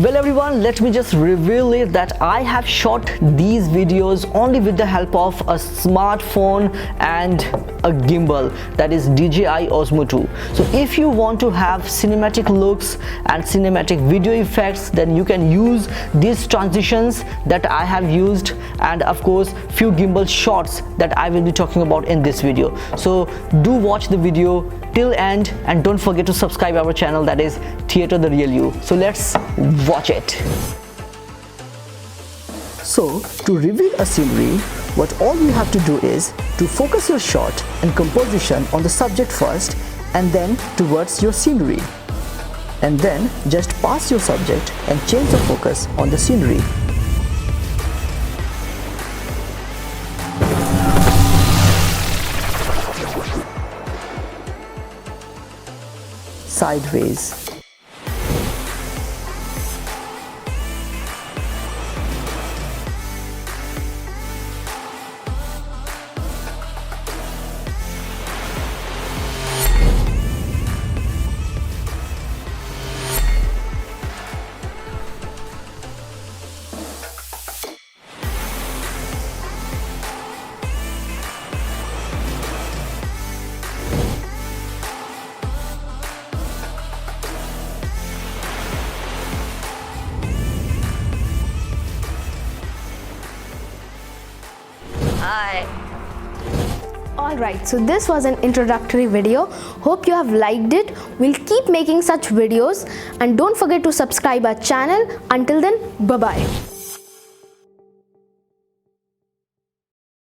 Well everyone, let me just reveal it that I have shot these videos only with the help of a smartphone and a gimbal, that is DJI Osmo 2. So if you want to have cinematic looks and cinematic video effects, then you can use these transitions that I have used, and of course few gimbal shots that I will be talking about in this video. So do watch the video till end and don't forget to subscribe our channel, that is Theatre The Real You. So let's watch it. So to reveal a scenery, what all you have to do is to focus your shot and composition on the subject first and then towards your scenery, and then just pass your subject and change the focus on the scenery. Sideways. Alright, so this was an introductory video. Hope you have liked it. We'll keep making such videos and don't forget to subscribe our channel. Until then, bye-bye.